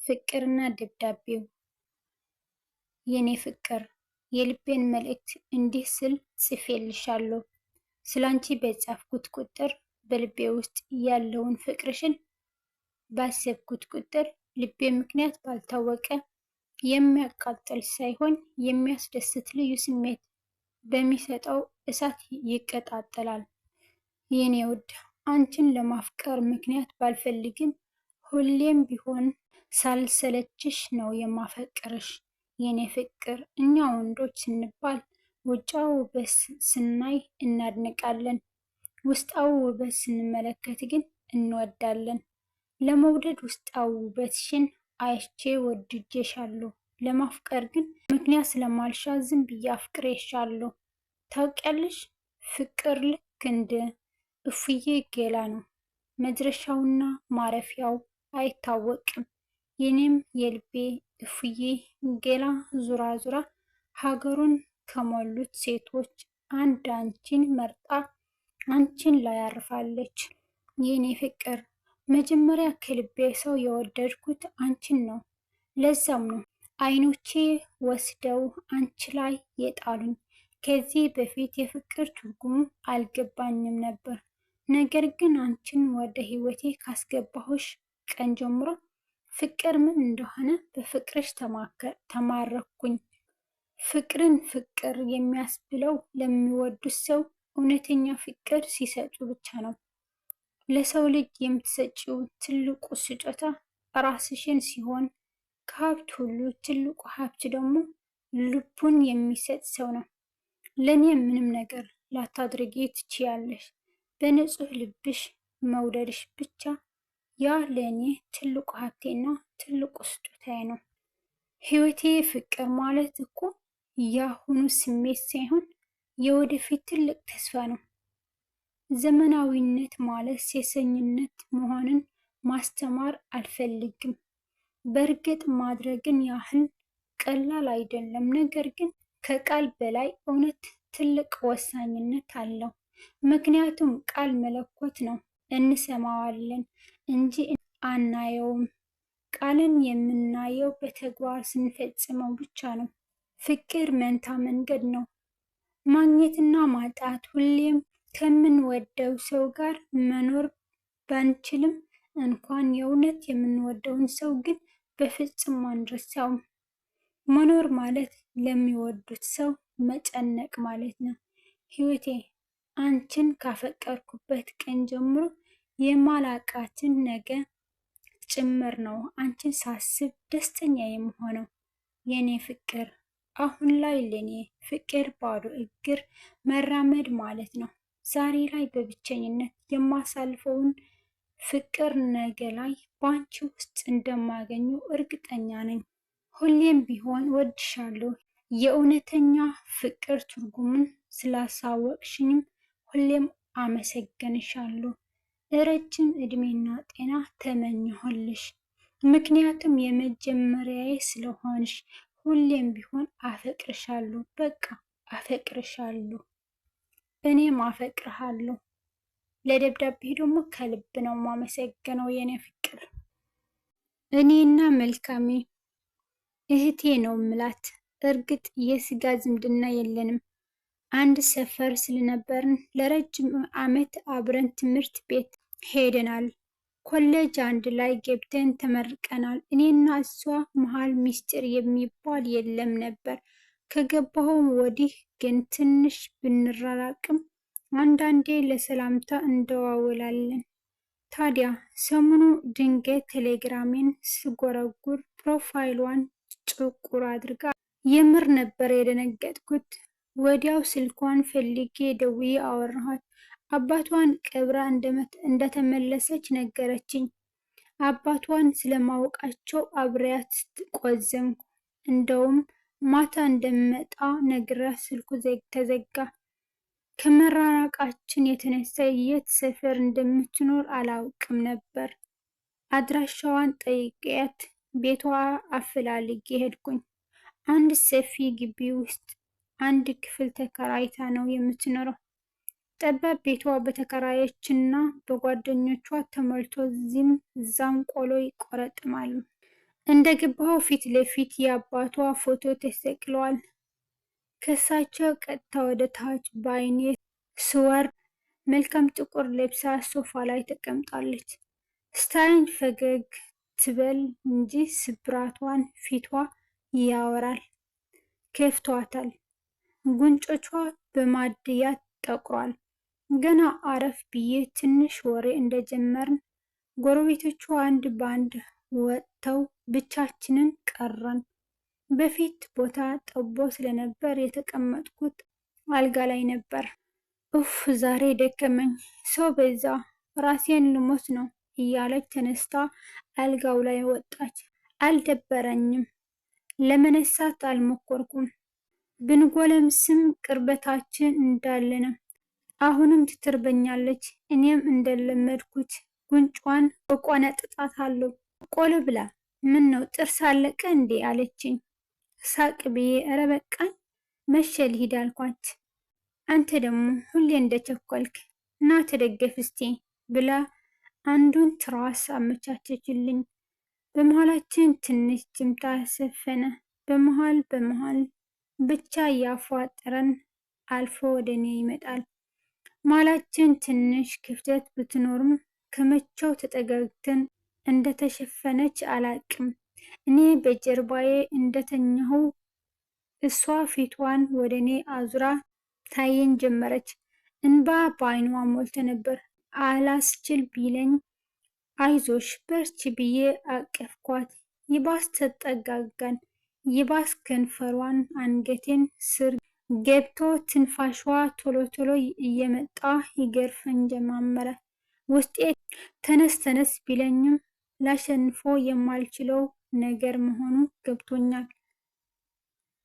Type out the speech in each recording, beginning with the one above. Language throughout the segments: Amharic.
ፍቅርና ደብዳቤው። የኔ ፍቅር፣ የልቤን መልእክት እንዲህ ስል ጽፌልሻለሁ። ስላንቺ በጻፍኩት ቁጥር በልቤ ውስጥ ያለውን ፍቅርሽን ባሰብኩት ቁጥር ልቤ ምክንያት ባልታወቀ የሚያቃጥል ሳይሆን የሚያስደስት ልዩ ስሜት በሚሰጠው እሳት ይቀጣጠላል። የኔ ውድ፣ አንቺን ለማፍቀር ምክንያት ባልፈልግም ሁሌም ቢሆን ሳልሰለችሽ ነው የማፈቅርሽ። የኔ ፍቅር፣ እኛ ወንዶች ስንባል ውጫዊ ውበት ስናይ እናድንቃለን፣ ውስጣዊ ውበት ስንመለከት ግን እንወዳለን። ለመውደድ ውስጣዊ ውበትሽን አይቼ ወድጄሻለሁ፣ ለማፍቀር ግን ምክንያት ስለማልሻ ዝም ብዬ አፍቅሬሻለሁ። ታውቂያለሽ፣ ፍቅር ልክ እንደ እፉዬ ገላ ነው። መድረሻውና ማረፊያው አይታወቅም። የኔም የልቤ እፉዬ ገላ ዙራ ዙራ ሀገሩን ከሞሉት ሴቶች አንድ አንቺን መርጣ አንቺን ላይ አርፋለች። የኔ ፍቅር፣ መጀመሪያ ከልቤ ሰው የወደድኩት አንቺን ነው። ለዛም ነው አይኖቼ ወስደው አንቺ ላይ የጣሉኝ። ከዚህ በፊት የፍቅር ትርጉሙ አልገባኝም ነበር። ነገር ግን አንቺን ወደ ህይወቴ ካስገባሁሽ ቀን ጀምሮ ፍቅር ምን እንደሆነ በፍቅርሽ ተማረኩኝ። ፍቅርን ፍቅር የሚያስብለው ለሚወዱት ሰው እውነተኛ ፍቅር ሲሰጡ ብቻ ነው። ለሰው ልጅ የምትሰጪው ትልቁ ስጦታ ራስሽን ሲሆን ከሀብት ሁሉ ትልቁ ሀብት ደግሞ ልቡን የሚሰጥ ሰው ነው። ለእኔ ምንም ነገር ላታድርጊ ትችያለሽ። በንጹህ ልብሽ መውደድሽ ብቻ፣ ያ ለእኔ ትልቁ ሀብቴና ትልቁ ስጦታዬ ነው። ህይወቴ ፍቅር ማለት እኮ የአሁኑ ስሜት ሳይሆን የወደፊት ትልቅ ተስፋ ነው። ዘመናዊነት ማለት ሴሰኝነት መሆንን ማስተማር አልፈልግም። በእርግጥ ማድረግን ያህል ቀላል አይደለም። ነገር ግን ከቃል በላይ እውነት ትልቅ ወሳኝነት አለው። ምክንያቱም ቃል መለኮት ነው፣ እንሰማዋለን እንጂ አናየውም። ቃልን የምናየው በተግባር ስንፈጽመው ብቻ ነው። ፍቅር መንታ መንገድ ነው፣ ማግኘትና ማጣት። ሁሌም ከምንወደው ሰው ጋር መኖር ባንችልም እንኳን የእውነት የምንወደውን ሰው ግን በፍጹም አንረሳውም። መኖር ማለት ለሚወዱት ሰው መጨነቅ ማለት ነው። ህይወቴ፣ አንቺን ካፈቀርኩበት ቀን ጀምሮ የማላቃትን ነገ ጭምር ነው አንቺን ሳስብ ደስተኛ የምሆነው። የኔ ፍቅር፣ አሁን ላይ ለኔ ፍቅር ባዶ እግር መራመድ ማለት ነው። ዛሬ ላይ በብቸኝነት የማሳልፈውን ፍቅር ነገ ላይ በአንቺ ውስጥ እንደማገኙ እርግጠኛ ነኝ። ሁሌም ቢሆን ወድሻለሁ። የእውነተኛ ፍቅር ትርጉሙን ስላሳወቅሽኝም ሁሌም አመሰግንሻለሁ። ረጅም ዕድሜና ጤና ተመኘሁልሽ። ምክንያቱም የመጀመሪያዬ ስለሆንሽ። ሁሌም ቢሆን አፈቅርሻለሁ። በቃ አፈቅርሻለሁ። እኔም አፈቅርሃለሁ። ለደብዳቤ ደግሞ ከልብ ነው የማመሰግነው የኔ ፍቅር። እኔና መልካሜ እህቴ ነው ምላት። እርግጥ የስጋ ዝምድና የለንም። አንድ ሰፈር ስለነበርን ለረጅም ዓመት አብረን ትምህርት ቤት ሄደናል። ኮሌጅ አንድ ላይ ገብተን ተመርቀናል። እኔና እሷ መሀል ሚስጥር የሚባል የለም ነበር። ከገባሁም ወዲህ ግን ትንሽ ብንራራቅም አንዳንዴ ለሰላምታ እንደዋወላለን። ታዲያ ሰሞኑ ድንገት ቴሌግራሜን ስጎረጉር ፕሮፋይሏን ጥቁር አድርጋ የምር ነበር የደነገጥኩት። ወዲያው ስልኳን ፈልጌ ደውዬ አወራኋት። አባቷን ቀብራ እንደተመለሰች ነገረችኝ። አባቷን ስለማወቃቸው አብሬያት ቆዘምኩ። እንደውም ማታ እንደምመጣ ነግሬያት ስልኩ ተዘጋ። ከመራራቃችን የተነሳ የት ሰፈር እንደምትኖር አላውቅም ነበር። አድራሻዋን ጠይቄያት ቤቷ አፈላልጌ ሄድኩኝ። አንድ ሰፊ ግቢ ውስጥ አንድ ክፍል ተከራይታ ነው የምትኖረው። ጠባብ ቤቷ በተከራዮችና በጓደኞቿ ተሞልቶ እዚህም እዛም ቆሎ ይቆረጥማሉ። እንደገባሁ ፊት ለፊት የአባቷ ፎቶ ተሰቅሏል። ከሳቸው ቀጥታ ወደ ታች በአይኔ ስወርድ መልካም ጥቁር ለብሳ ሶፋ ላይ ተቀምጣለች። ስታይን ፈገግ ትበል እንጂ ስብራቷን ፊቷ ያወራል። ከፍቷታል። ጉንጮቿ በማድያት ጠቁሯል። ገና አረፍ ብዬ ትንሽ ወሬ እንደጀመርን ጎረቤቶቿ አንድ ባንድ ወጥተው ብቻችንን ቀረን። በፊት ቦታ ጠቦ ስለነበር የተቀመጥኩት አልጋ ላይ ነበር። ኡፍ ዛሬ ደከመኝ፣ ሰው በዛ፣ ራሴን ልሞት ነው እያለች ተነስታ አልጋው ላይ ወጣች። አልደበረኝም። ለመነሳት አልሞከርኩም። ብንጎለምስም ቅርበታችን እንዳለ ነው። አሁንም ትትርበኛለች። እኔም እንደለመድኩት ጉንጯን እቆነጥጣታለሁ። ቆሎ ብላ፣ ምን ነው ጥርስ አለቀ እንዴ አለችኝ። ሳቅ ብዬ እረ በቃኝ መሸ ልሂድ አልኳት። አንተ ደግሞ ሁሌ እንደቸኮልክ እና ተደገፍ እስቲ ብላ አንዱን ትራስ አመቻቸችልኝ። በመሃላችን ትንሽ ጭምታ ሰፈነ። በመሃል ብቻ እያፏጠረን አልፎ ወደ እኔ ይመጣል። መሃላችን ትንሽ ክፍተት ብትኖርም ከመቼው ተጠጋግተን እንደተሸፈነች አላቅም። እኔ በጀርባዬ እንደተኛሁ እሷ ፊቷን ወደ እኔ አዙራ ታየኝ ጀመረች። እንባ በአይኗ ሞልቶ ነበር። አላስችል ቢለኝ አይዞሽ በርቺ ብዬ አቀፍኳት። ይባስ ተጠጋጋን። ይባስ ከንፈሯን አንገቴን ስር ገብቶ ትንፋሿ ቶሎ ቶሎ እየመጣ ይገርፈኝ ጀማመረ። ውስጤ ተነስ ቢለኝም ላሸንፎ የማልችለው ነገር መሆኑ ገብቶኛል።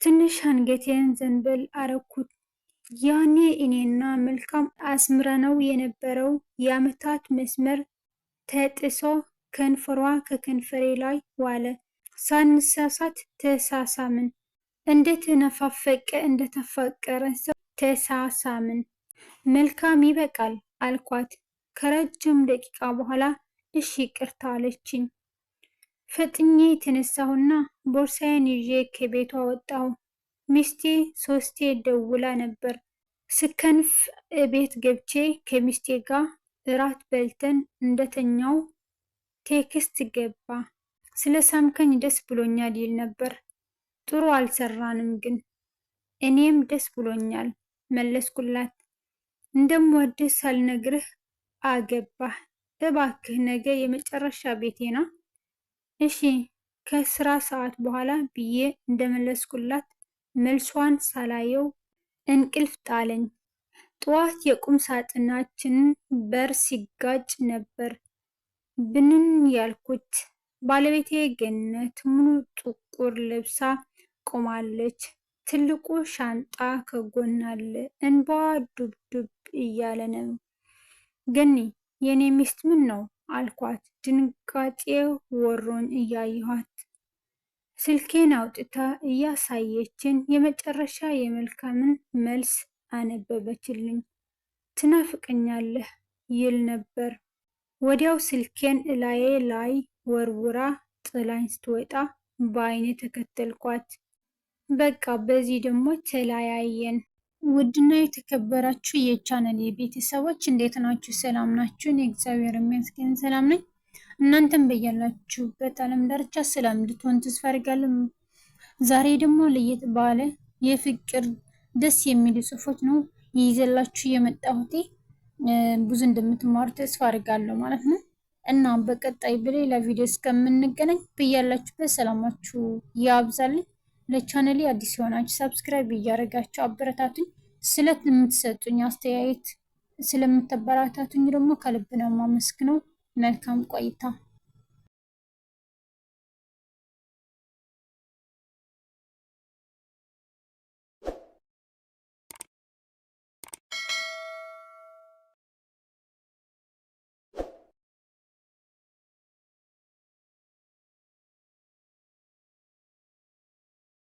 ትንሽ አንገቴን ዘንበል አረኩት። ያኔ እኔና መልካም አስምረነው የነበረው የዓመታት መስመር ተጥሶ ከንፈሯ ከከንፈሬ ላይ ዋለ። ሳንሳሳት ተሳሳምን። እንደተነፋፈቀ እንደተፋቀረ ሰው ተሳሳምን። መልካም ይበቃል አልኳት። ከረጅም ደቂቃ በኋላ እሺ ይቅርታ አለችኝ። ፈጥኜ የተነሳሁና ቦርሳዬን ይዤ ከቤቷ ወጣሁ። ሚስቴ 3ቴ ደውላ ነበር። ስከንፍ ቤት ገብቼ ከሚስቴ ጋር እራት በልተን እንደተኛው ቴክስት ገባ። ስለ ሳምከኝ ደስ ብሎኛል ይል ነበር። ጥሩ አልሰራንም ግን እኔም ደስ ብሎኛል መለስኩላት። እንደምወድህ ሳልነግርህ አገባህ። እባክህ ነገ የመጨረሻ ቤቴ ነው። እሺ ከስራ ሰዓት በኋላ ብዬ እንደመለስኩላት መልሷን ሳላየው እንቅልፍ ጣለኝ። ጠዋት የቁም ሳጥናችንን በር ሲጋጭ ነበር ብንን ያልኩት። ባለቤቴ ገነት ሙሉ ጥቁር ለብሳ ቆማለች። ትልቁ ሻንጣ ከጎን አለ። እንባዋ ዱብ እያለ ነው። ገኒ የኔ ሚስት ምን ነው አልኳት። ድንጋጤ ወሮኝ እያየኋት ስልኬን አውጥታ እያሳየችን የመጨረሻ የመልካምን መልስ አነበበችልኝ። ትናፍቀኛለህ ይል ነበር። ወዲያው ስልኬን እላዬ ላይ ወርውራ ጥላኝ ስትወጣ በአይኔ ተከተልኳት። በቃ በዚህ ደግሞ ተለያየን። ውድና የተከበራችሁ የቻናል ቤተሰቦች እንዴት ናችሁ? ሰላም ናችሁ? እኔ እግዚአብሔር ይመስገን ሰላም ነኝ። እናንተም በያላችሁበት ዓለም ዳርቻ ሰላም እንድትሆን ተስፋ አደርጋለሁ። ዛሬ ደግሞ ለየት ባለ የፍቅር ደስ የሚሉ ጽሑፎች ነው ይዘላችሁ የመጣሁት። ብዙ እንደምትማሩ ተስፋ አደርጋለሁ ማለት ነው። እና በቀጣይ በሌላ ቪዲዮ እስከምንገናኝ በያላችሁበት ሰላማችሁ ያብዛልኝ። ለቻናሌ አዲስ የሆናችሁ ሰብስክራይብ እያደረጋችሁ አበረታቱኝ። ስለምትሰጡኝ አስተያየት ስለምትበረታቱኝ ደግሞ ከልብ ነው የማመሰግነው። መልካም ቆይታ